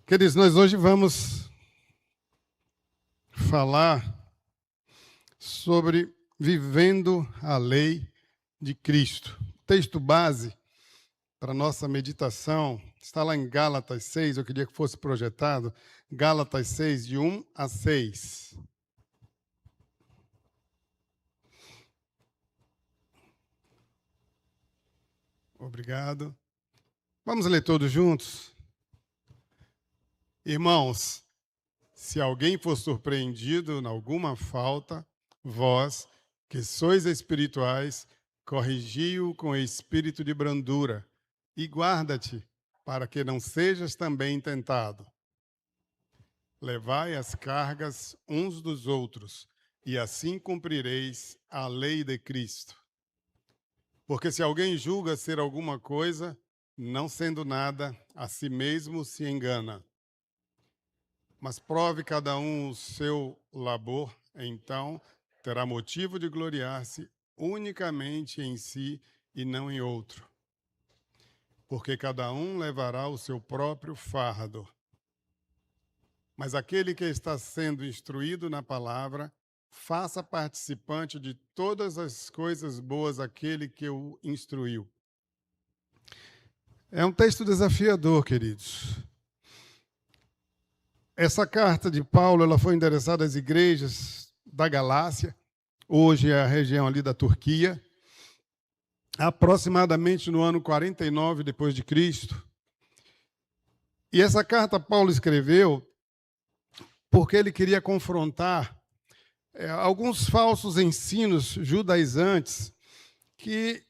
Queridos, nós hoje vamos falar sobre vivendo a lei de Cristo. O texto base para a nossa meditação está lá em Gálatas 6, eu queria que fosse projetado, Gálatas 6, de 1 a 6. Obrigado. Vamos ler todos juntos? Irmãos, se alguém for surpreendido em alguma falta, vós, que sois espirituais, corrigi-o com espírito de brandura, e guarda-te, para que não sejas também tentado. Levai as cargas uns dos outros, e assim cumprireis a lei de Cristo. Porque se alguém julga ser alguma coisa, não sendo nada, a si mesmo se engana. Mas prove cada um o seu labor, então terá motivo de gloriar-se unicamente em si e não em outro. Porque cada um levará o seu próprio fardo. Mas aquele que está sendo instruído na palavra, faça participante de todas as coisas boas aquele que o instruiu. É um texto desafiador, queridos. Essa carta de Paulo ela foi endereçada às igrejas da Galácia, hoje é a região ali da Turquia, aproximadamente no ano 49 depois de Cristo. E essa carta Paulo escreveu porque ele queria confrontar alguns falsos ensinos judaizantes que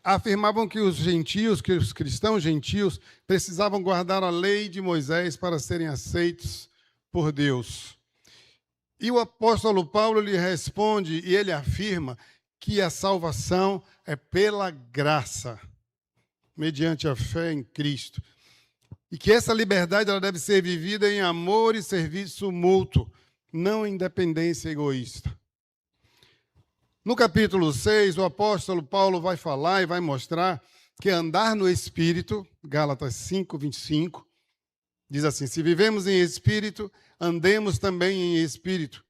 afirmavam que os gentios, que os cristãos gentios, precisavam guardar a lei de Moisés para serem aceitos por Deus. E o apóstolo Paulo lhe responde e ele afirma que a salvação é pela graça, mediante a fé em Cristo. E que essa liberdade ela deve ser vivida em amor e serviço mútuo, não em dependência egoísta. No capítulo 6, o apóstolo Paulo vai falar e vai mostrar que andar no Espírito, Gálatas 5, 25, diz assim, se vivemos em Espírito, andemos também em Espírito.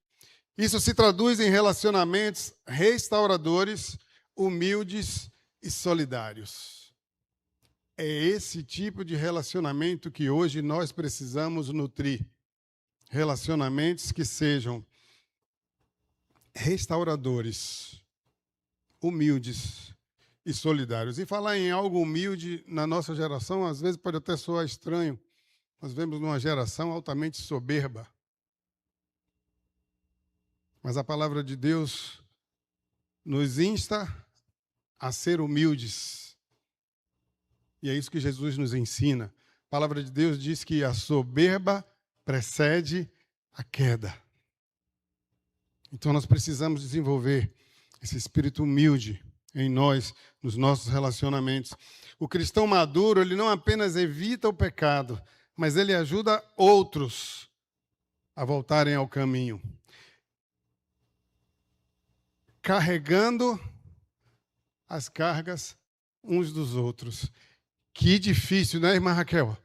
Isso se traduz em relacionamentos restauradores, humildes e solidários. É esse tipo de relacionamento que hoje nós precisamos nutrir. Relacionamentos que sejam restauradores, humildes e solidários. E falar em algo humilde na nossa geração, às vezes pode até soar estranho. Nós vemos uma geração altamente soberba. Mas a palavra de Deus nos insta a ser humildes. E é isso que Jesus nos ensina. A palavra de Deus diz que a soberba precede a queda. Então nós precisamos desenvolver esse espírito humilde em nós, nos nossos relacionamentos. O cristão maduro, ele não apenas evita o pecado, mas ele ajuda outros a voltarem ao caminho. Carregando as cargas uns dos outros. Que difícil, né, irmã Raquel?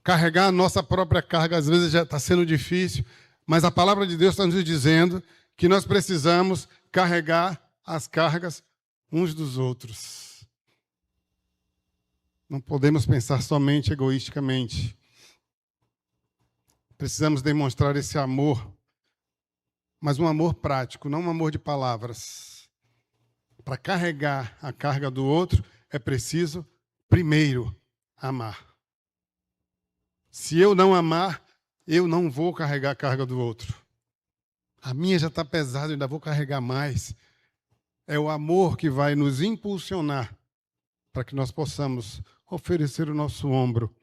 Carregar a nossa própria carga, às vezes já está sendo difícil, mas a palavra de Deus está nos dizendo que nós precisamos carregar as cargas uns dos outros. Não podemos pensar somente egoisticamente. Precisamos demonstrar esse amor, mas um amor prático, não um amor de palavras. Para carregar a carga do outro, é preciso, primeiro, amar. Se eu não amar, eu não vou carregar a carga do outro. A minha já está pesada, eu ainda vou carregar mais. É o amor que vai nos impulsionar para que nós possamos oferecer o nosso ombro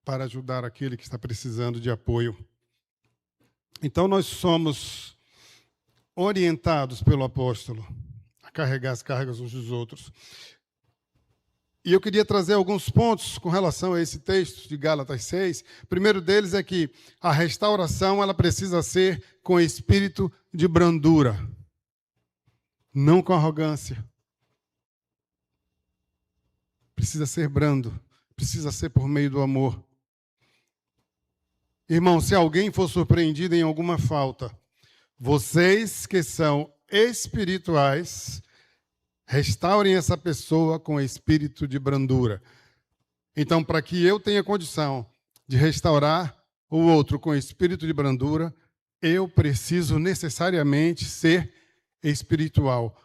para ajudar aquele que está precisando de apoio. Então, nós somos orientados pelo apóstolo a carregar as cargas uns dos outros. E eu queria trazer alguns pontos com relação a esse texto de Gálatas 6. O primeiro deles é que a restauração ela precisa ser com espírito de brandura, não com arrogância. Precisa ser brando, precisa ser por meio do amor. Irmão, se alguém for surpreendido em alguma falta, vocês que são espirituais, restaurem essa pessoa com espírito de brandura. Então, para que eu tenha condição de restaurar o outro com espírito de brandura, eu preciso necessariamente ser espiritual.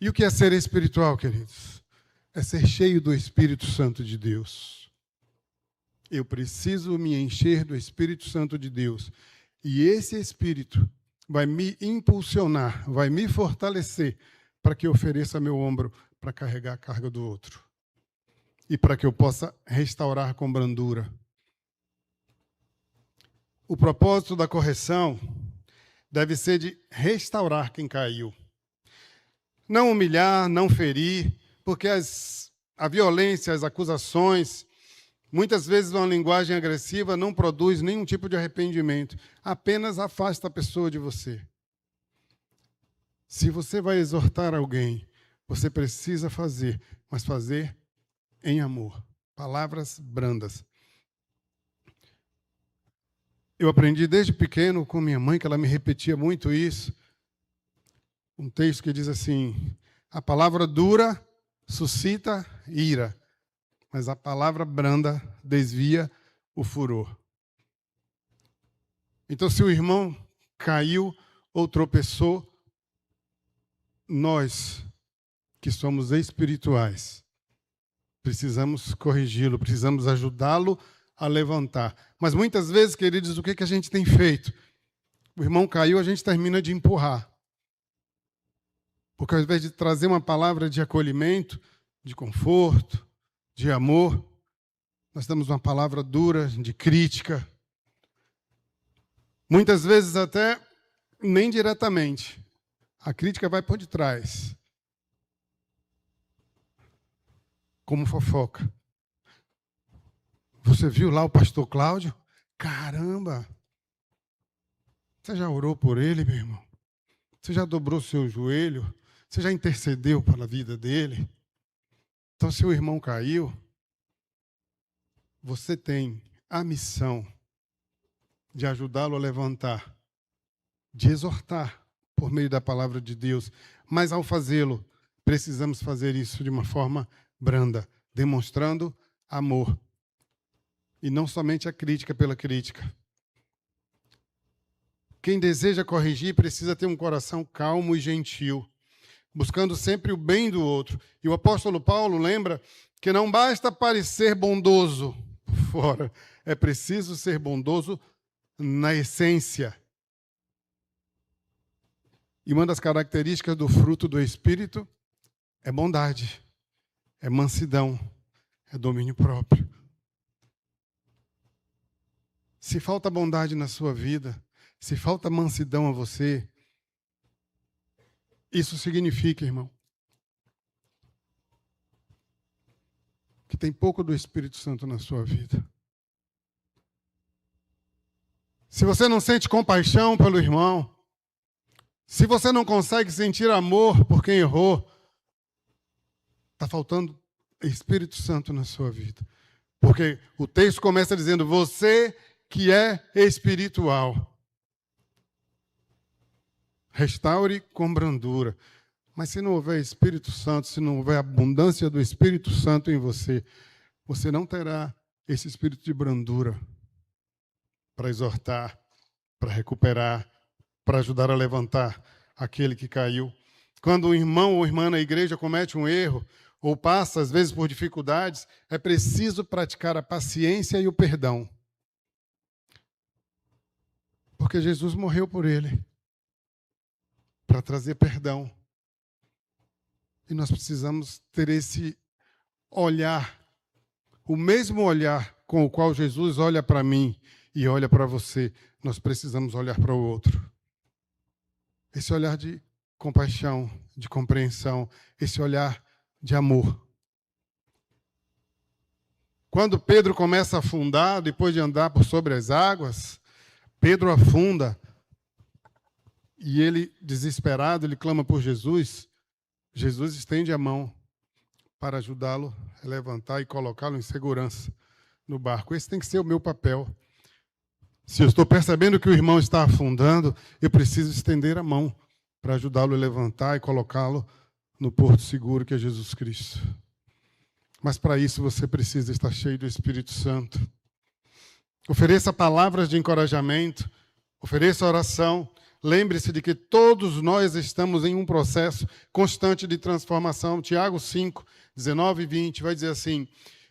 E o que é ser espiritual, queridos? É ser cheio do Espírito Santo de Deus. Eu preciso me encher do Espírito Santo de Deus. E esse Espírito vai me impulsionar, vai me fortalecer para que eu ofereça meu ombro para carregar a carga do outro. E para que eu possa restaurar com brandura. O propósito da correção deve ser de restaurar quem caiu. Não humilhar, não ferir, porque a violência, as acusações, muitas vezes uma linguagem agressiva não produz nenhum tipo de arrependimento, apenas afasta a pessoa de você. Se você vai exortar alguém, você precisa fazer, mas fazer em amor. Palavras brandas. Eu aprendi desde pequeno com minha mãe, que ela me repetia muito isso. Um texto que diz assim: a palavra dura suscita ira, mas a palavra branda desvia o furor. Então, se o irmão caiu ou tropeçou, nós, que somos espirituais, precisamos corrigi-lo, precisamos ajudá-lo a levantar. Mas muitas vezes, queridos, o que a gente tem feito? O irmão caiu, a gente termina de empurrar. Porque ao invés de trazer uma palavra de acolhimento, de conforto, de amor, nós damos uma palavra dura, de crítica. Muitas vezes até nem diretamente. A crítica vai por detrás. Como fofoca. Você viu lá o pastor Cláudio? Caramba! Você já orou por ele, meu irmão? Você já dobrou seu joelho? Você já intercedeu pela vida dele? Então, se o irmão caiu, você tem a missão de ajudá-lo a levantar, de exortar por meio da palavra de Deus. Mas, ao fazê-lo, precisamos fazer isso de uma forma branda, demonstrando amor. E não somente a crítica pela crítica. Quem deseja corrigir precisa ter um coração calmo e gentil, buscando sempre o bem do outro. E o apóstolo Paulo lembra que não basta parecer bondoso por fora, é preciso ser bondoso na essência. E uma das características do fruto do Espírito é bondade, é mansidão, é domínio próprio. Se falta bondade na sua vida, se falta mansidão a você, isso significa, irmão, que tem pouco do Espírito Santo na sua vida. Se você não sente compaixão pelo irmão, se você não consegue sentir amor por quem errou, está faltando Espírito Santo na sua vida. Porque o texto começa dizendo, você que é espiritual, restaure com brandura. Mas se não houver Espírito Santo, se não houver abundância do Espírito Santo em você, você não terá esse espírito de brandura para exortar, para recuperar, para ajudar a levantar aquele que caiu. Quando um irmão ou irmã na igreja comete um erro, ou passa, às vezes, por dificuldades, é preciso praticar a paciência e o perdão. Porque Jesus morreu por ele, para trazer perdão. E nós precisamos ter esse olhar, o mesmo olhar com o qual Jesus olha para mim e olha para você, nós precisamos olhar para o outro. Esse olhar de compaixão, de compreensão, esse olhar de amor. Quando Pedro começa a afundar, depois de andar por sobre as águas, Pedro afunda e ele, desesperado, ele clama por Jesus. Jesus estende a mão para ajudá-lo a levantar e colocá-lo em segurança no barco. Esse tem que ser o meu papel. Se eu estou percebendo que o irmão está afundando, eu preciso estender a mão para ajudá-lo a levantar e colocá-lo no porto seguro que é Jesus Cristo. Mas para isso você precisa estar cheio do Espírito Santo. Ofereça palavras de encorajamento, ofereça oração. Lembre-se de que todos nós estamos em um processo constante de transformação. Tiago 5, 19 e 20 vai dizer assim: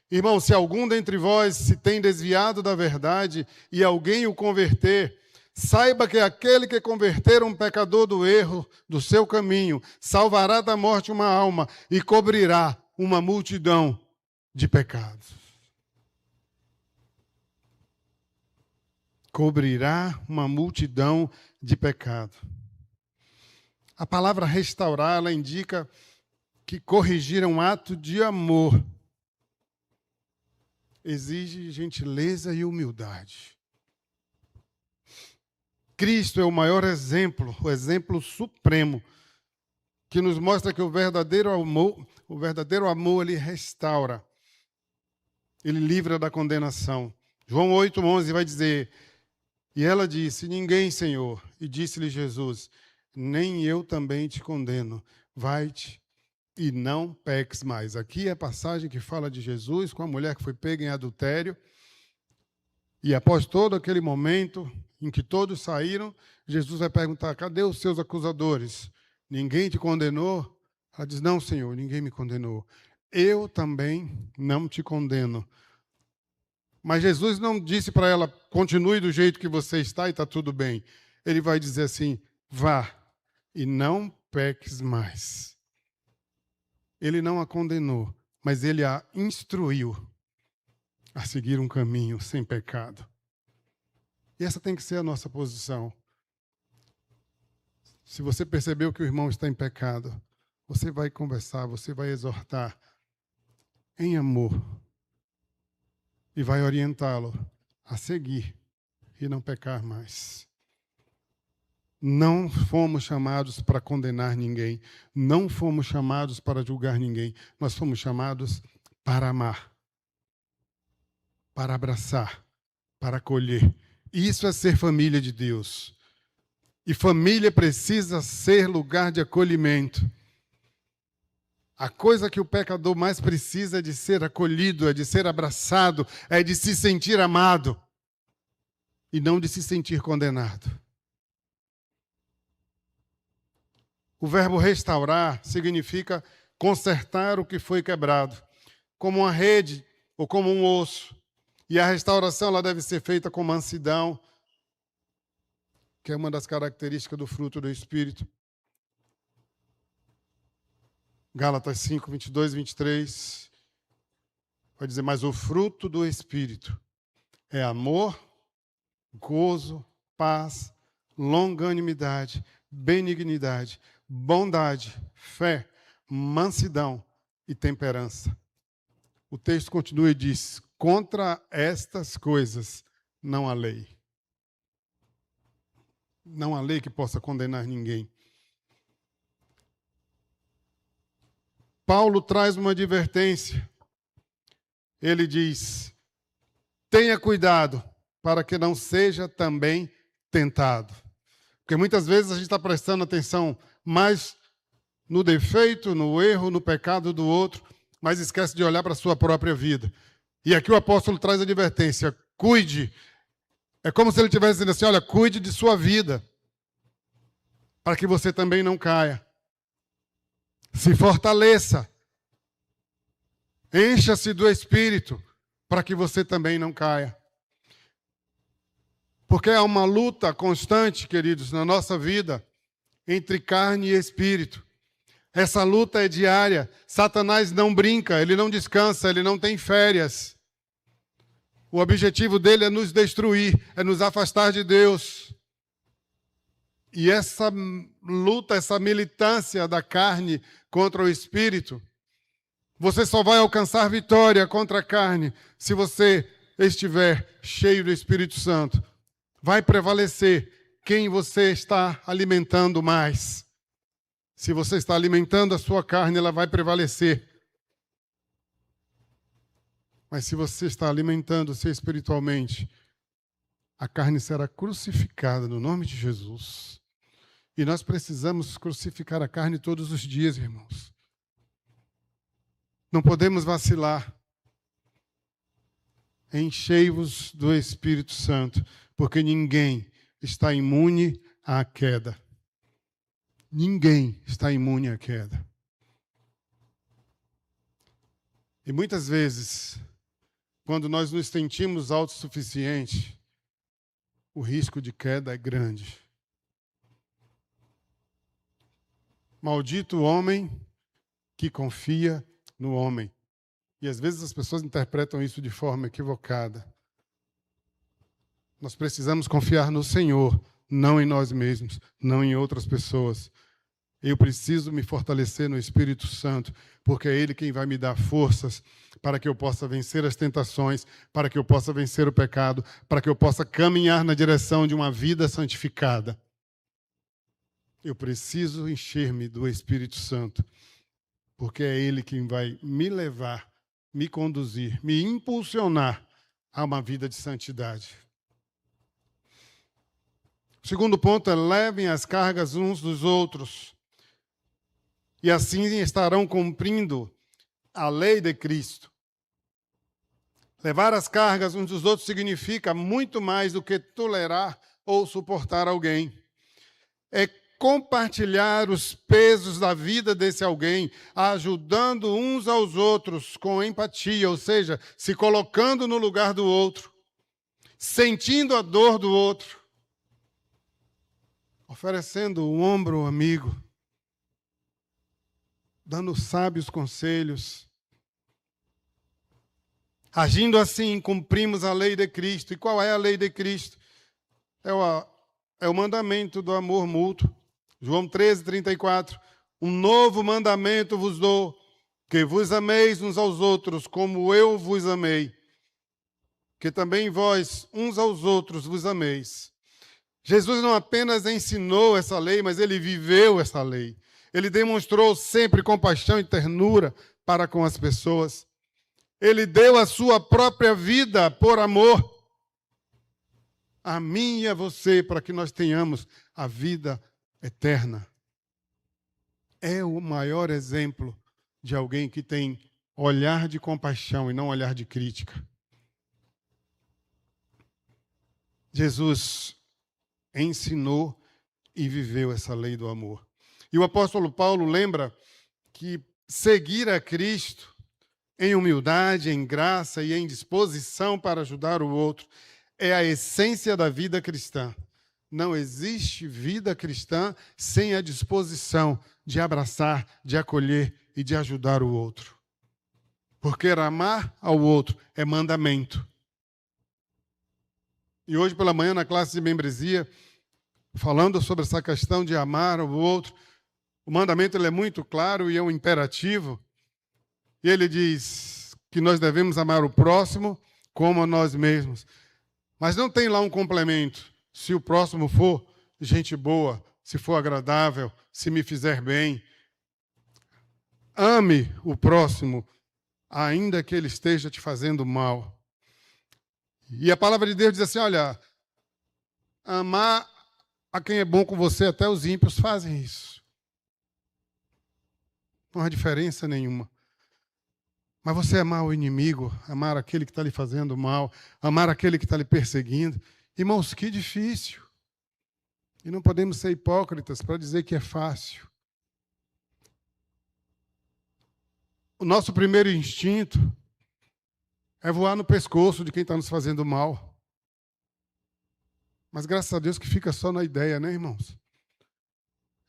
irmão, se algum dentre vós se tem desviado da verdade e alguém o converter, saiba que aquele que converter um pecador do erro do seu caminho, salvará da morte uma alma e cobrirá uma multidão de pecados. Cobrirá uma multidão de pecados. A palavra restaurar, ela indica que corrigir é um ato de amor. Exige gentileza e humildade. Cristo é o maior exemplo, o exemplo supremo, que nos mostra que o verdadeiro amor, ele restaura. Ele livra da condenação. João 8:11 vai dizer: e ela disse: ninguém, Senhor. E disse-lhe Jesus: nem eu também te condeno. Vai-te e não peques mais. Aqui é a passagem que fala de Jesus com a mulher que foi pega em adultério. E após todo aquele momento em que todos saíram, Jesus vai perguntar: cadê os seus acusadores? Ninguém te condenou? Ela diz: não, Senhor, ninguém me condenou. Eu também não te condeno. Mas Jesus não disse para ela: continue do jeito que você está e está tudo bem. Ele vai dizer assim: vá e não peques mais. Ele não a condenou, mas ele a instruiu a seguir um caminho sem pecado. E essa tem que ser a nossa posição. Se você percebeu que o irmão está em pecado, você vai conversar, você vai exortar em amor e vai orientá-lo a seguir e não pecar mais. Não fomos chamados para condenar ninguém, não fomos chamados para julgar ninguém, nós fomos chamados para amar, para abraçar, para acolher. Isso é ser família de Deus. E família precisa ser lugar de acolhimento. A coisa que o pecador mais precisa é de ser acolhido, é de ser abraçado, é de se sentir amado e não de se sentir condenado. O verbo restaurar significa consertar o que foi quebrado, como uma rede ou como um osso. E a restauração ela deve ser feita com mansidão, que é uma das características do fruto do Espírito. Gálatas 5, 22 e 23, vai dizer: mas o fruto do Espírito é amor, gozo, paz, longanimidade, benignidade, bondade, fé, mansidão e temperança. O texto continua e diz: contra estas coisas não há lei. Não há lei que possa condenar ninguém. Paulo traz uma advertência. Ele diz: tenha cuidado para que não seja também tentado. Porque muitas vezes a gente está prestando atenção mais no defeito, no erro, no pecado do outro, mas esquece de olhar para a sua própria vida. E aqui o apóstolo traz a advertência: cuide. É como se ele estivesse dizendo assim: olha, cuide de sua vida, para que você também não caia. Se fortaleça. Encha-se do Espírito, para que você também não caia. Porque há uma luta constante, queridos, na nossa vida, entre carne e espírito. Essa luta é diária. Satanás não brinca, ele não descansa, ele não tem férias. O objetivo dele é nos destruir, é nos afastar de Deus. E essa luta, essa militância da carne contra o espírito, você só vai alcançar vitória contra a carne se você estiver cheio do Espírito Santo. Vai prevalecer quem você está alimentando mais. Se você está alimentando a sua carne, ela vai prevalecer. Mas se você está alimentando-se espiritualmente, a carne será crucificada no nome de Jesus. E nós precisamos crucificar a carne todos os dias, irmãos. Não podemos vacilar. Enchei-vos do Espírito Santo, porque ninguém está imune à queda. Ninguém está imune à queda. E muitas vezes, quando nós nos sentimos autossuficientes, o risco de queda é grande. Maldito o homem que confia no homem. E às vezes as pessoas interpretam isso de forma equivocada. Nós precisamos confiar no Senhor, não em nós mesmos, não em outras pessoas. Eu preciso me fortalecer no Espírito Santo, porque é Ele quem vai me dar forças para que eu possa vencer as tentações, para que eu possa vencer o pecado, para que eu possa caminhar na direção de uma vida santificada. Eu preciso encher-me do Espírito Santo, porque é Ele quem vai me levar, me conduzir, me impulsionar a uma vida de santidade. O segundo ponto é: levem as cargas uns dos outros. E assim estarão cumprindo a lei de Cristo. Levar as cargas uns dos outros significa muito mais do que tolerar ou suportar alguém. É compartilhar os pesos da vida desse alguém, ajudando uns aos outros com empatia, ou seja, se colocando no lugar do outro, sentindo a dor do outro, oferecendo um ombro amigo, dando sábios conselhos. Agindo assim, cumprimos a lei de Cristo. E qual é a lei de Cristo? É o mandamento do amor mútuo. João 13:34. Um novo mandamento vos dou, que vos ameis uns aos outros, como eu vos amei. Que também vós, uns aos outros, vos ameis. Jesus não apenas ensinou essa lei, mas ele viveu essa lei. Ele demonstrou sempre compaixão e ternura para com as pessoas. Ele deu a sua própria vida por amor a mim e a você, para que nós tenhamos a vida eterna. É o maior exemplo de alguém que tem olhar de compaixão e não olhar de crítica. Jesus ensinou e viveu essa lei do amor. E o apóstolo Paulo lembra que seguir a Cristo em humildade, em graça e em disposição para ajudar o outro é a essência da vida cristã. Não existe vida cristã sem a disposição de abraçar, de acolher e de ajudar o outro. Porque amar ao outro é mandamento. E hoje pela manhã, na classe de membresia, falando sobre essa questão de amar ao outro, o mandamento ele é muito claro e é um imperativo. E ele diz que nós devemos amar o próximo como a nós mesmos. Mas não tem lá um complemento. Se o próximo for gente boa, se for agradável, se me fizer bem. Ame o próximo, ainda que ele esteja te fazendo mal. E a palavra de Deus diz assim, olha, amar a quem é bom com você, até os ímpios fazem isso. Não há diferença nenhuma. Mas você amar o inimigo, amar aquele que está lhe fazendo mal, amar aquele que está lhe perseguindo, irmãos, que difícil. E não podemos ser hipócritas para dizer que é fácil. O nosso primeiro instinto é voar no pescoço de quem está nos fazendo mal. Mas graças a Deus que fica só na ideia, né, irmãos?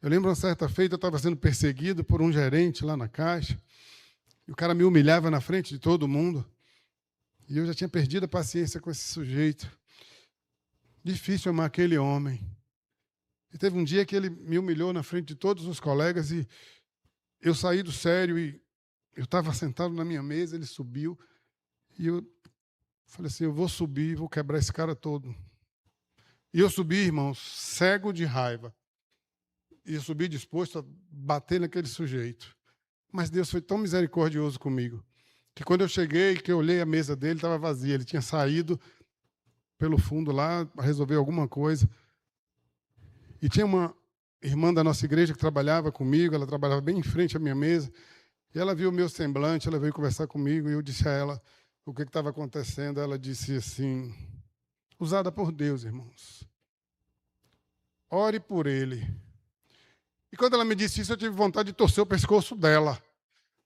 Eu lembro uma certa feita, eu estava sendo perseguido por um gerente lá na Caixa, e o cara me humilhava na frente de todo mundo, e eu já tinha perdido a paciência com esse sujeito. Difícil amar aquele homem. E teve um dia que ele me humilhou na frente de todos os colegas, e eu saí do sério, e eu estava sentado na minha mesa, ele subiu, e eu falei assim, eu vou subir, vou quebrar esse cara todo. E eu subi, irmãos, cego de raiva. E eu subi disposto a bater naquele sujeito. Mas Deus foi tão misericordioso comigo, que quando eu cheguei, que eu olhei a mesa dele, estava vazia. Ele tinha saído pelo fundo lá para resolver alguma coisa. E tinha uma irmã da nossa igreja que trabalhava comigo, ela trabalhava bem em frente à minha mesa, e ela viu o meu semblante, ela veio conversar comigo, e eu disse a ela o que estava acontecendo. Ela disse assim, usada por Deus, irmãos, ore por ele. E quando ela me disse isso, eu tive vontade de torcer o pescoço dela.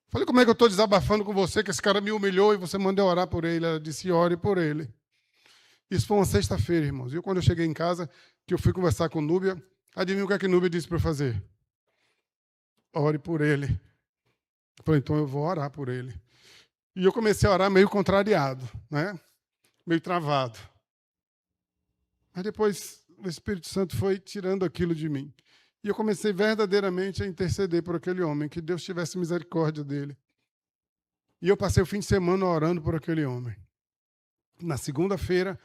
Falei, como é que eu estou desabafando com você, que esse cara me humilhou e você mandou orar por ele? Ela disse, ore por ele. Isso foi uma sexta-feira, irmãos. E quando eu cheguei em casa, que eu fui conversar com Núbia, adivinha o que a Núbia disse para eu fazer? Ore por ele. Eu falei, então eu vou orar por ele. E eu comecei a orar meio contrariado, né? Meio travado. Mas depois o Espírito Santo foi tirando aquilo de mim. E eu comecei verdadeiramente a interceder por aquele homem, que Deus tivesse misericórdia dele. E eu passei o fim de semana orando por aquele homem. Na segunda-feira,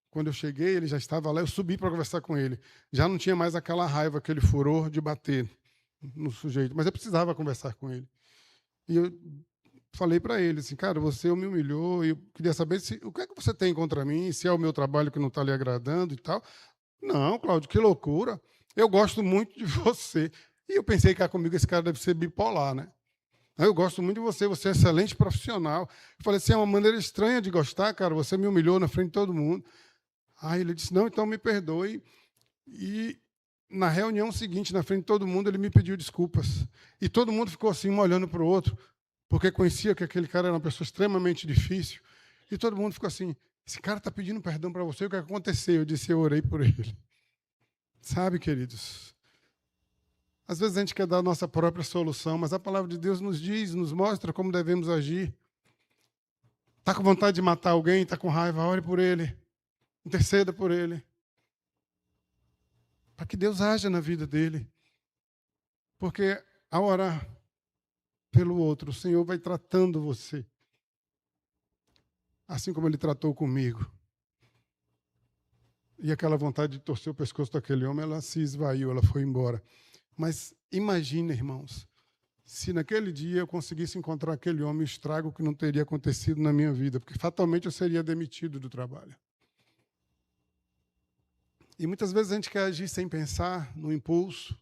quando eu cheguei, ele já estava lá, eu subi para conversar com ele. Já não tinha mais aquela raiva, aquele furor de bater no sujeito, mas eu precisava conversar com ele. E eu falei para ele assim, cara, você me humilhou, e eu queria saber o que é que você tem contra mim, se é o meu trabalho que não está lhe agradando e tal. Não, Cláudio, que loucura. Eu gosto muito de você. E eu pensei que comigo esse cara deve ser bipolar, né? Eu gosto muito de você, você é excelente profissional. Eu falei assim, é uma maneira estranha de gostar, cara, você me humilhou na frente de todo mundo. Aí ele disse, não, então me perdoe. E na reunião seguinte, na frente de todo mundo, ele me pediu desculpas. E todo mundo ficou assim, um olhando para o outro, porque conhecia que aquele cara era uma pessoa extremamente difícil. E todo mundo ficou assim, esse cara está pedindo perdão para você, o que aconteceu? Eu disse, eu orei por ele. Sabe, queridos, às vezes a gente quer dar a nossa própria solução, mas a palavra de Deus nos diz, nos mostra como devemos agir. Está com vontade de matar alguém, está com raiva, ore por ele, interceda por ele, para que Deus haja na vida dele. Porque ao orar pelo outro, o Senhor vai tratando você, assim como ele tratou comigo. E aquela vontade de torcer o pescoço daquele homem, ela se esvaiu, ela foi embora. Mas imagina, irmãos, se naquele dia eu conseguisse encontrar aquele homem, o estrago que não teria acontecido na minha vida, porque fatalmente eu seria demitido do trabalho. E muitas vezes a gente quer agir sem pensar, no impulso,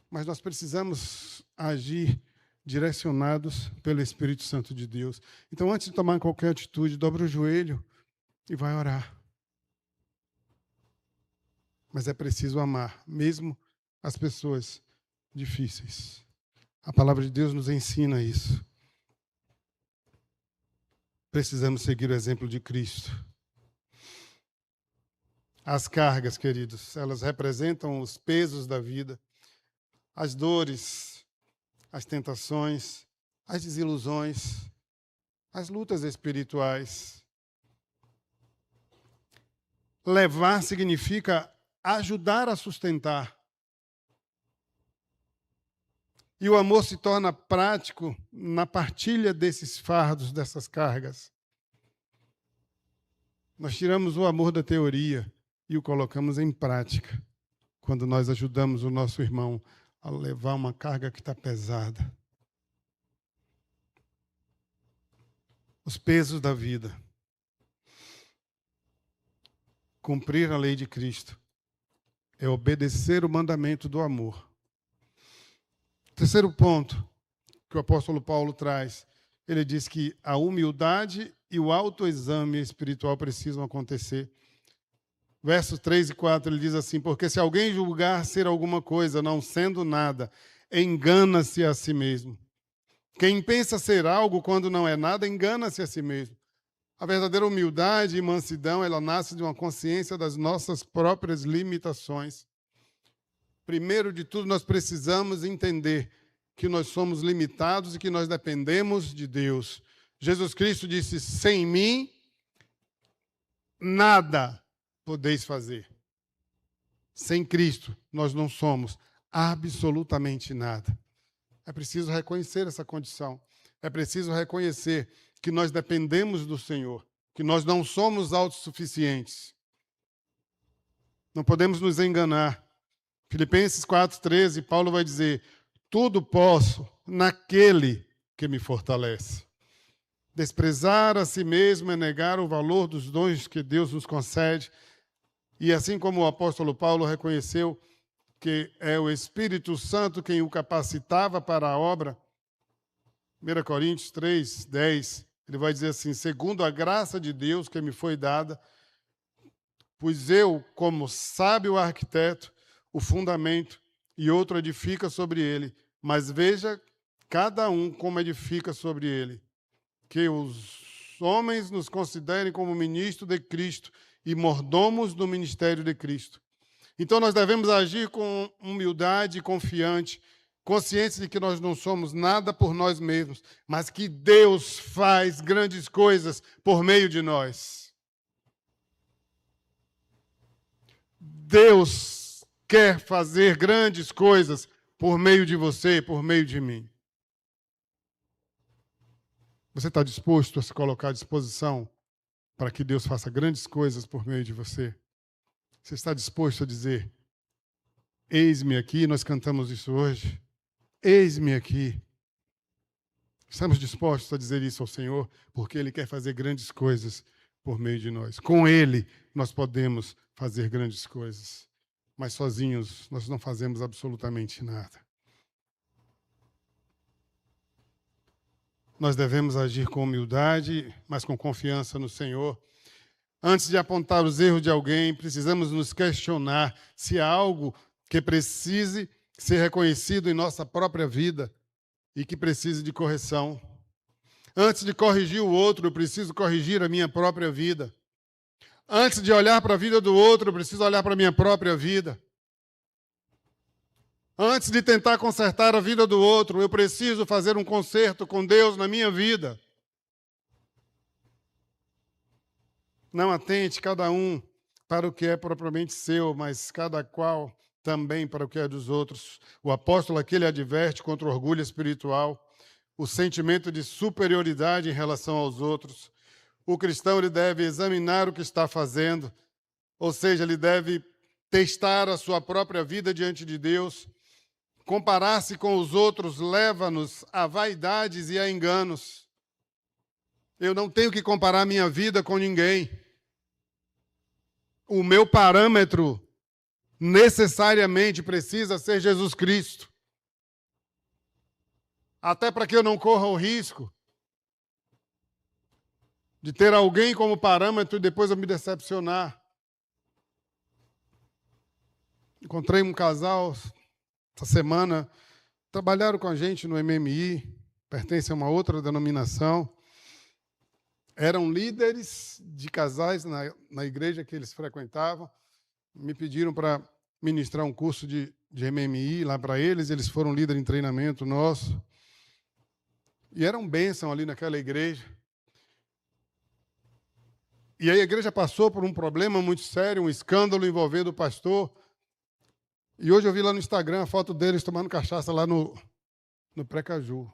mas nós precisamos agir direcionados pelo Espírito Santo de Deus. Então, antes de tomar qualquer atitude, dobra o joelho e vai orar. Mas é preciso amar, mesmo as pessoas difíceis. A palavra de Deus nos ensina isso. Precisamos seguir o exemplo de Cristo. As cargas, queridos, elas representam os pesos da vida, as dores, as tentações, as desilusões, as lutas espirituais. Levar significa ajudar a sustentar. E o amor se torna prático na partilha desses fardos, dessas cargas. Nós tiramos o amor da teoria e o colocamos em prática, quando nós ajudamos o nosso irmão a levar uma carga que está pesada. Os pesos da vida. Cumprir a lei de Cristo é obedecer o mandamento do amor. Terceiro ponto que o apóstolo Paulo traz, ele diz que a humildade e o autoexame espiritual precisam acontecer. Versos 3 e 4, ele diz assim, porque se alguém julgar ser alguma coisa, não sendo nada, engana-se a si mesmo. Quem pensa ser algo quando não é nada, engana-se a si mesmo. A verdadeira humildade e mansidão, ela nasce de uma consciência das nossas próprias limitações. Primeiro de tudo, nós precisamos entender que nós somos limitados e que nós dependemos de Deus. Jesus Cristo disse, sem mim, nada podeis fazer. Sem Cristo, nós não somos absolutamente nada. É preciso reconhecer essa condição. É preciso reconhecer que nós dependemos do Senhor, que nós não somos autossuficientes. Não podemos nos enganar. Filipenses 4,13, Paulo vai dizer, tudo posso naquele que me fortalece. Desprezar a si mesmo é negar o valor dos dons que Deus nos concede. E assim como o apóstolo Paulo reconheceu que é o Espírito Santo quem o capacitava para a obra, 1 Coríntios 3, 10, ele vai dizer assim: segundo a graça de Deus que me foi dada, pois eu, como sábio arquiteto, o fundamento, e outro edifica sobre ele. Mas veja cada um como edifica sobre ele. Que os homens nos considerem como ministros de Cristo e mordomos do ministério de Cristo. Então nós devemos agir com humildade e confiante, conscientes de que nós não somos nada por nós mesmos, mas que Deus faz grandes coisas por meio de nós. Deus quer fazer grandes coisas por meio de você, por meio de mim. Você está disposto a se colocar à disposição para que Deus faça grandes coisas por meio de você? Você está disposto a dizer: eis-me aqui? Nós cantamos isso hoje. Eis-me aqui. Estamos dispostos a dizer isso ao Senhor, porque Ele quer fazer grandes coisas por meio de nós. Com Ele, nós podemos fazer grandes coisas. Mas sozinhos, nós não fazemos absolutamente nada. Nós devemos agir com humildade, mas com confiança no Senhor. Antes de apontar os erros de alguém, precisamos nos questionar se há algo que precise ser reconhecido em nossa própria vida e que precise de correção. Antes de corrigir o outro, eu preciso corrigir a minha própria vida. Antes de olhar para a vida do outro, eu preciso olhar para a minha própria vida. Antes de tentar consertar a vida do outro, eu preciso fazer um conserto com Deus na minha vida. Não atente cada um para o que é propriamente seu, mas cada qual também para o que é dos outros. O apóstolo aqui ele adverte contra o orgulho espiritual, o sentimento de superioridade em relação aos outros. O cristão ele deve examinar o que está fazendo, ou seja, ele deve testar a sua própria vida diante de Deus. Comparar-se com os outros leva-nos a vaidades e a enganos. Eu não tenho que comparar minha vida com ninguém. O meu parâmetro necessariamente precisa ser Jesus Cristo. Até para que eu não corra o risco de ter alguém como parâmetro e depois eu me decepcionar. Encontrei um casal essa semana, trabalharam com a gente no MMI, pertence a uma outra denominação. Eram líderes de casais na igreja que eles frequentavam. Me pediram para ministrar um curso de MMI lá para eles. Eles foram líder em treinamento nosso. E eram bênção ali naquela igreja. E aí a igreja passou por um problema muito sério, um escândalo envolvendo o pastor. E hoje eu vi lá no Instagram a foto deles tomando cachaça lá no Pré-Caju.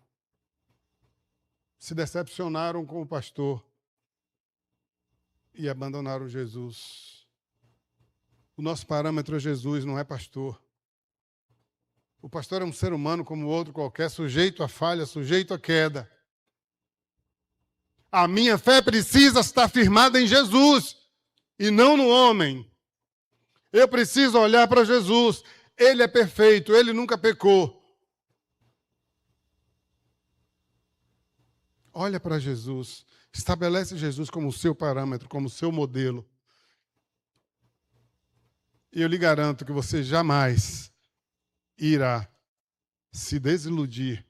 Se decepcionaram com o pastor e abandonaram Jesus. O nosso parâmetro é Jesus, não é pastor. O pastor é um ser humano como outro qualquer, sujeito a falha, sujeito a queda. A minha fé precisa estar firmada em Jesus e não no homem. Eu preciso olhar para Jesus. Ele é perfeito, ele nunca pecou. Olha para Jesus. Estabelece Jesus como seu parâmetro, como seu modelo. E eu lhe garanto que você jamais irá se desiludir.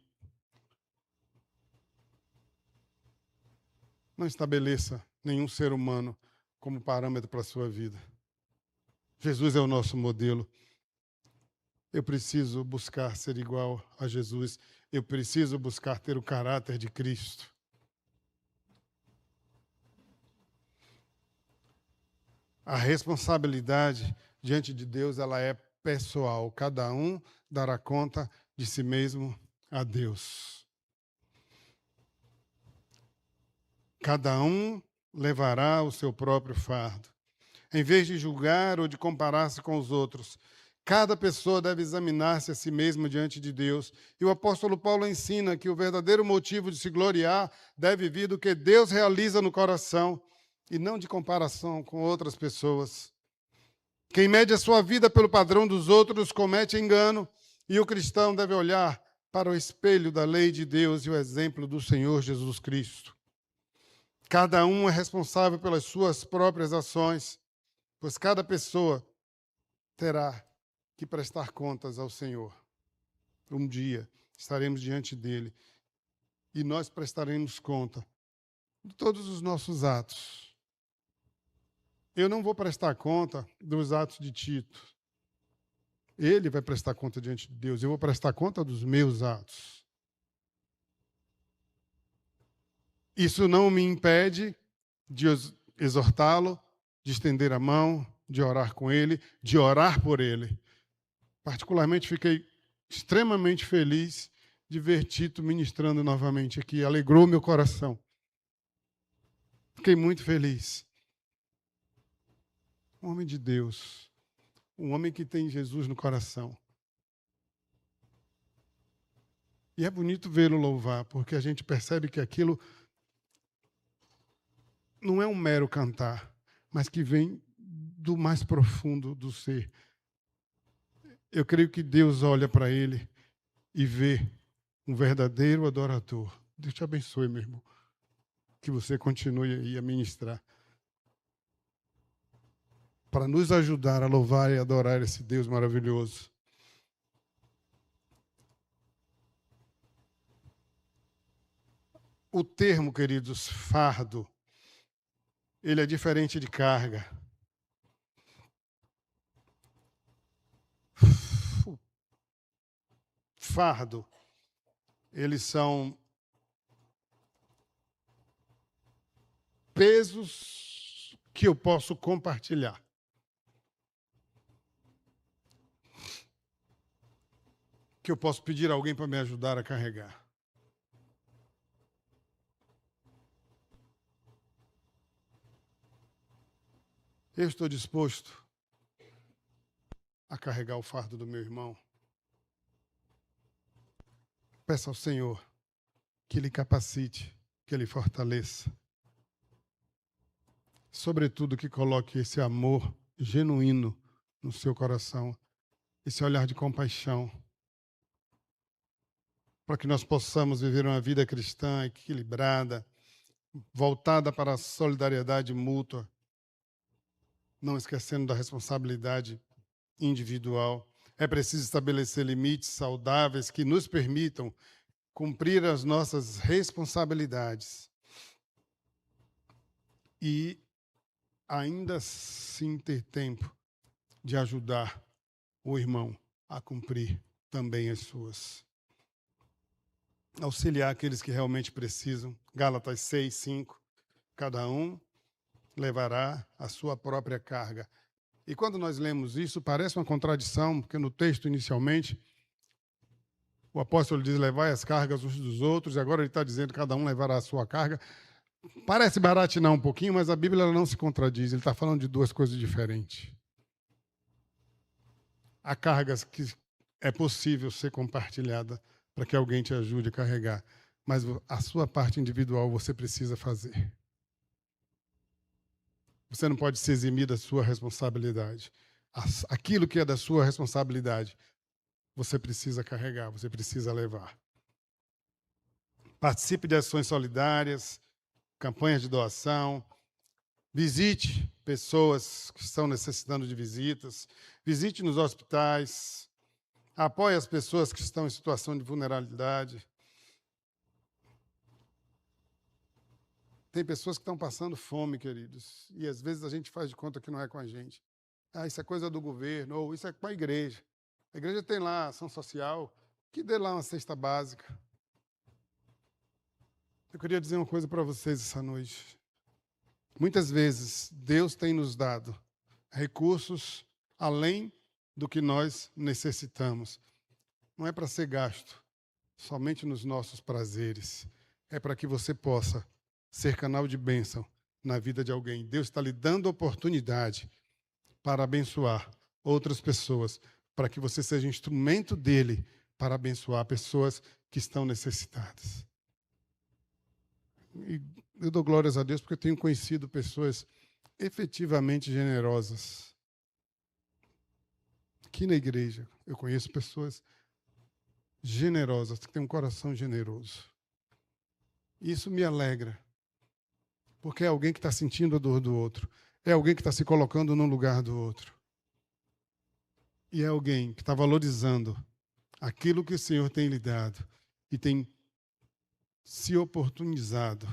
Não estabeleça nenhum ser humano como parâmetro para a sua vida. Jesus é o nosso modelo. Eu preciso buscar ser igual a Jesus. Eu preciso buscar ter o caráter de Cristo. A responsabilidade diante de Deus, ela é pessoal. Cada um dará conta de si mesmo a Deus. Cada um levará o seu próprio fardo. Em vez de julgar ou de comparar-se com os outros, Cada pessoa deve examinar-se a si mesma diante de Deus. E o apóstolo Paulo ensina que o verdadeiro motivo de se gloriar deve vir do que Deus realiza no coração e não de comparação com outras pessoas. Quem mede a sua vida pelo padrão dos outros comete engano, e o cristão deve olhar para o espelho da lei de Deus e o exemplo do Senhor Jesus Cristo. Cada um é responsável pelas suas próprias ações, pois cada pessoa terá que prestar contas ao Senhor. Um dia estaremos diante dele e nós prestaremos conta de todos os nossos atos. Eu não vou prestar conta dos atos de Tito. Ele vai prestar conta diante de Deus. Eu vou prestar conta dos meus atos. Isso não me impede de exortá-lo, de estender a mão, de orar com ele, de orar por ele. Particularmente, fiquei extremamente feliz de ver Tito ministrando novamente aqui. Alegrou meu coração. Fiquei muito feliz. Um homem de Deus. Um homem que tem Jesus no coração. E é bonito vê-lo louvar, porque a gente percebe que aquilo não é um mero cantar, mas que vem do mais profundo do ser. Eu creio que Deus olha para ele e vê um verdadeiro adorador. Deus te abençoe, meu irmão. Que você continue aí a ministrar. Para nos ajudar a louvar e adorar esse Deus maravilhoso. O termo, queridos, fardo, ele é diferente de carga. Fardo, eles são pesos que eu posso compartilhar. Que eu posso pedir a alguém para me ajudar a carregar. Eu estou disposto a carregar o fardo do meu irmão. Peça ao Senhor que Ele capacite, que Ele fortaleça. Sobretudo, que coloque esse amor genuíno no seu coração, esse olhar de compaixão, para que nós possamos viver uma vida cristã equilibrada, voltada para a solidariedade mútua, não esquecendo da responsabilidade individual. É preciso estabelecer limites saudáveis que nos permitam cumprir as nossas responsabilidades e ainda assim ter tempo de ajudar o irmão a cumprir também as suas. Auxiliar aqueles que realmente precisam. Gálatas 6, 5. Cada um levará a sua própria carga. E quando nós lemos isso, parece uma contradição, porque no texto, inicialmente, o apóstolo diz, levai as cargas uns dos outros, e agora ele está dizendo, cada um levará a sua carga. Parece baratinar um pouquinho, mas a Bíblia ela não se contradiz, ele está falando de duas coisas diferentes. Há cargas que é possível ser compartilhada para que alguém te ajude a carregar, mas a sua parte individual você precisa fazer. Você não pode se eximir da sua responsabilidade. Aquilo que é da sua responsabilidade, você precisa carregar, você precisa levar. Participe de ações solidárias, campanhas de doação, visite pessoas que estão necessitando de visitas, visite nos hospitais, apoie as pessoas que estão em situação de vulnerabilidade. Tem pessoas que estão passando fome, queridos, e às vezes a gente faz de conta que não é com a gente. Ah, isso é coisa do governo, ou isso é com a igreja. A igreja tem lá ação social, que dê lá uma cesta básica. Eu queria dizer uma coisa para vocês essa noite. Muitas vezes, Deus tem nos dado recursos além do que nós necessitamos. Não é para ser gasto somente nos nossos prazeres. É para que você possa ser canal de bênção na vida de alguém. Deus está lhe dando oportunidade para abençoar outras pessoas, para que você seja instrumento dele para abençoar pessoas que estão necessitadas. E eu dou glórias a Deus porque eu tenho conhecido pessoas efetivamente generosas. Aqui na igreja, eu conheço pessoas generosas, que têm um coração generoso. Isso me alegra, porque é alguém que está sentindo a dor do outro, é alguém que está se colocando no lugar do outro. E é alguém que está valorizando aquilo que o Senhor tem lhe dado e tem se oportunizado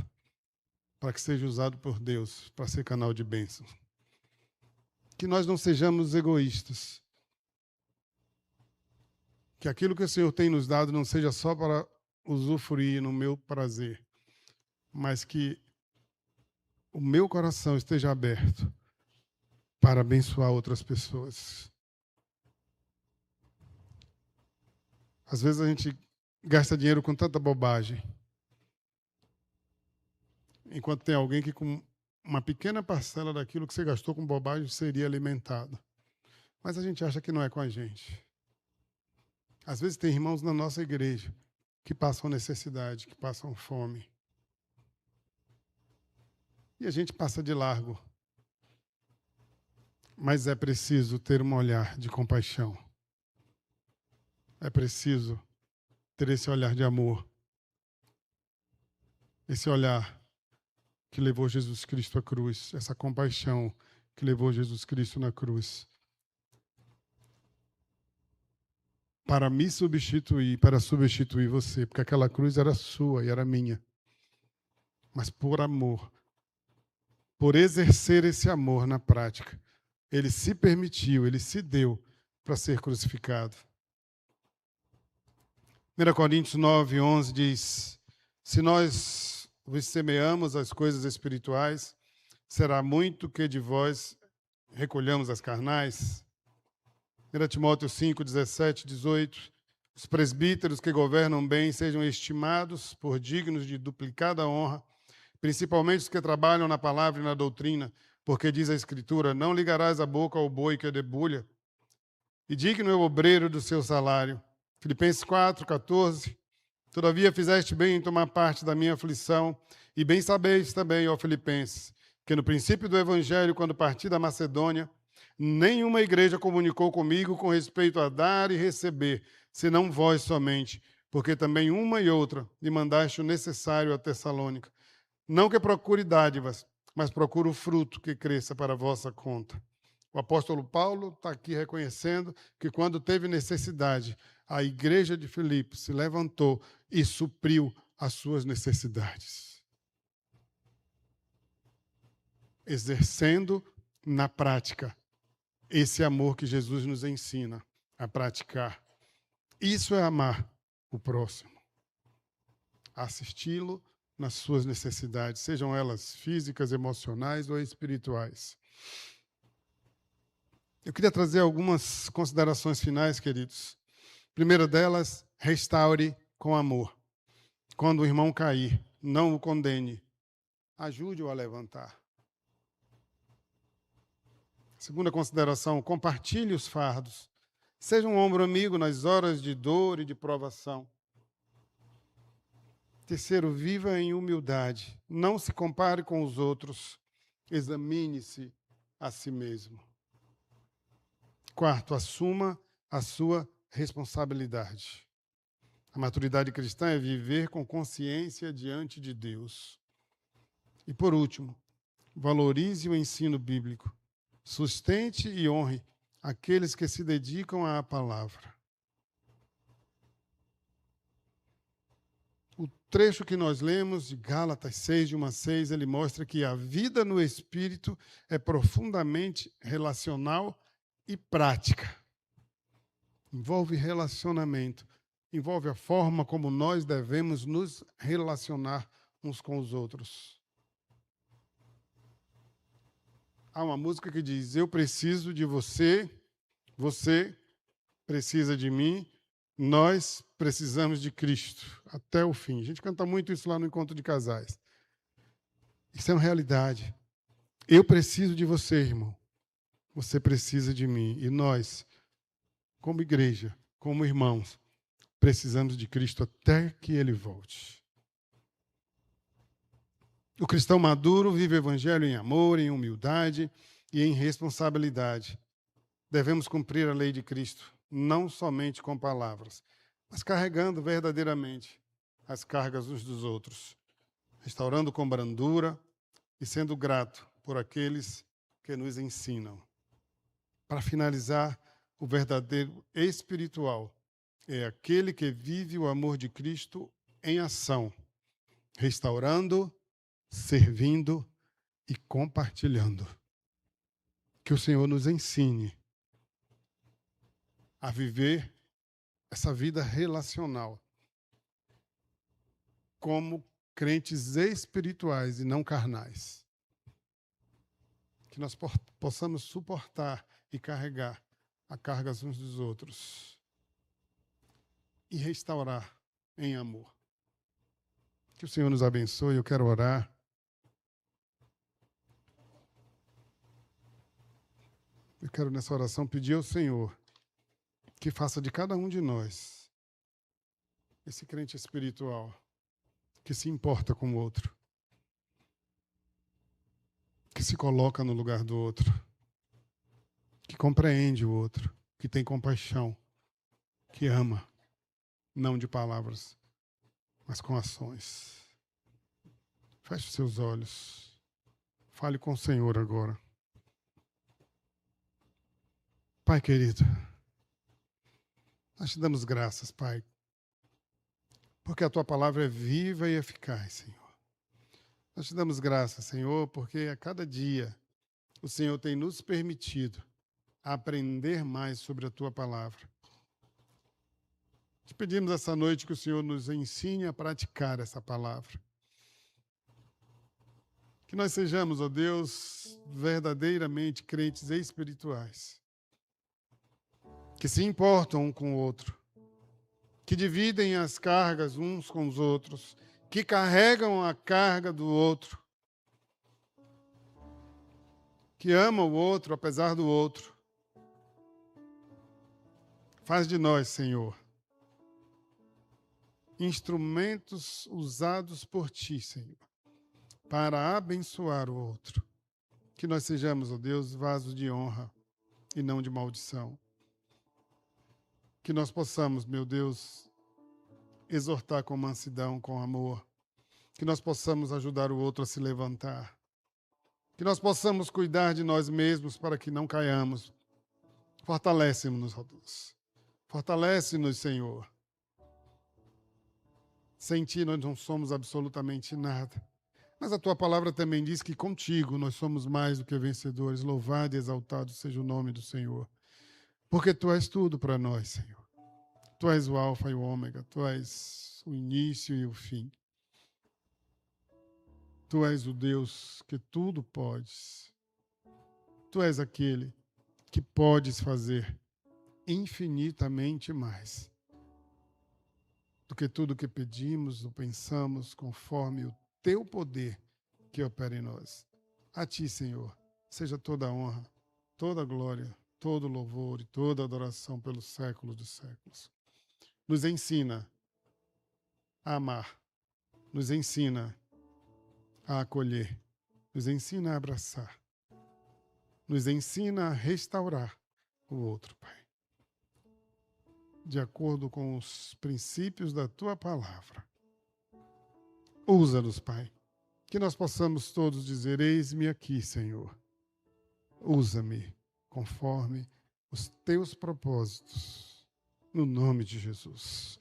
para que seja usado por Deus para ser canal de bênção. Que nós não sejamos egoístas. Que aquilo que o Senhor tem nos dado não seja só para usufruir no meu prazer, mas que o meu coração esteja aberto para abençoar outras pessoas. Às vezes a gente gasta dinheiro com tanta bobagem, enquanto tem alguém que com uma pequena parcela daquilo que você gastou com bobagem seria alimentado. Mas a gente acha que não é com a gente. Às vezes tem irmãos na nossa igreja que passam necessidade, que passam fome. E a gente passa de largo. Mas é preciso ter um olhar de compaixão. É preciso ter esse olhar de amor. Esse olhar que levou Jesus Cristo à cruz. Essa compaixão que levou Jesus Cristo na cruz. Para me substituir, para substituir você. Porque aquela cruz era sua e era minha. Mas por amor, por exercer esse amor na prática, ele se permitiu, ele se deu para ser crucificado. 1 Coríntios 9, 11 diz: se nós vos semeamos as coisas espirituais, será muito que de vós recolhamos as carnais. 1 Timóteo 5, 17, 18: os presbíteros que governam bem sejam estimados por dignos de duplicada honra, principalmente os que trabalham na palavra e na doutrina, porque diz a Escritura: não ligarás a boca ao boi que debulha, e digno é o obreiro do seu salário. Filipenses 4, 14: todavia fizeste bem em tomar parte da minha aflição, e bem sabeis também, ó Filipenses, que no princípio do Evangelho, quando parti da Macedônia, nenhuma igreja comunicou comigo com respeito a dar e receber, senão vós somente, porque também uma e outra lhe mandaste o necessário a Tessalônica. Não que procure dádivas, mas procure o fruto que cresça para a vossa conta. O apóstolo Paulo está aqui reconhecendo que quando teve necessidade, a igreja de Filipos se levantou e supriu as suas necessidades. Exercendo na prática esse amor que Jesus nos ensina a praticar. Isso é amar o próximo. Assisti-lo nas suas necessidades, sejam elas físicas, emocionais ou espirituais. Eu queria trazer algumas considerações finais, queridos. Primeira delas, restaure com amor. Quando o irmão cair, não o condene. Ajude-o a levantar. Segunda consideração, compartilhe os fardos. Seja um ombro amigo nas horas de dor e de provação. Terceiro, viva em humildade. Não se compare com os outros. Examine-se a si mesmo. Quarto, assuma a sua responsabilidade. A maturidade cristã é viver com consciência diante de Deus. E por último, valorize o ensino bíblico. Sustente e honre aqueles que se dedicam à palavra. O trecho que nós lemos de Gálatas 6, de 1 a 6, ele mostra que a vida no Espírito é profundamente relacional e prática. Envolve relacionamento, envolve a forma como nós devemos nos relacionar uns com os outros. Há uma música que diz: eu preciso de você, você precisa de mim, nós precisamos de Cristo até o fim. A gente canta muito isso lá no encontro de casais. Isso é uma realidade. Eu preciso de você, irmão. Você precisa de mim. E nós como igreja, como irmãos, precisamos de Cristo até que Ele volte. O cristão maduro vive o evangelho em amor, em humildade e em responsabilidade. Devemos cumprir a lei de Cristo, não somente com palavras, mas carregando verdadeiramente as cargas uns dos outros, restaurando com brandura e sendo grato por aqueles que nos ensinam. Para finalizar, o verdadeiro espiritual é aquele que vive o amor de Cristo em ação, restaurando, servindo e compartilhando. Que o Senhor nos ensine a viver essa vida relacional como crentes espirituais e não carnais. Que nós possamos suportar e carregar a carga uns dos outros e restaurar em amor. Que o Senhor nos abençoe. Eu quero orar. Eu quero nessa oração pedir ao Senhor que faça de cada um de nós esse crente espiritual que se importa com o outro, que se coloca no lugar do outro, que compreende o outro, que tem compaixão, que ama, não de palavras, mas com ações. Feche seus olhos. Fale com o Senhor agora. Pai querido, nós te damos graças, Pai, porque a Tua palavra é viva e eficaz, Senhor. Nós te damos graças, Senhor, porque a cada dia o Senhor tem nos permitido aprender mais sobre a Tua palavra. Te pedimos essa noite que o Senhor nos ensine a praticar essa palavra. Que nós sejamos, ó Deus, verdadeiramente crentes espirituais, que se importam um com o outro, que dividem as cargas uns com os outros, que carregam a carga do outro, que amam o outro apesar do outro. Faz de nós, Senhor, instrumentos usados por Ti, Senhor, para abençoar o outro. Que nós sejamos, ó Deus, vasos de honra e não de maldição. Que nós possamos, meu Deus, exortar com mansidão, com amor. Que nós possamos ajudar o outro a se levantar. Que nós possamos cuidar de nós mesmos para que não caiamos. Fortalece-nos, ó Deus. Fortalece-nos, Senhor. Sem Ti nós não somos absolutamente nada. Mas a Tua palavra também diz que contigo nós somos mais do que vencedores. Louvado e exaltado seja o nome do Senhor. Porque Tu és tudo para nós, Senhor. Tu és o alfa e o ômega. Tu és o início e o fim. Tu és o Deus que tudo podes. Tu és aquele que podes fazer infinitamente mais do que tudo que pedimos ou pensamos, conforme o Teu poder que opera em nós. A Ti, Senhor, seja toda a honra, toda a glória, todo o louvor e toda a adoração pelos séculos dos séculos. Nos ensina a amar, nos ensina a acolher, nos ensina a abraçar, nos ensina a restaurar o outro, Pai, de acordo com os princípios da Tua palavra. Usa-nos, Pai, que nós possamos todos dizer: eis-me aqui, Senhor. Usa-me conforme os Teus propósitos, no nome de Jesus.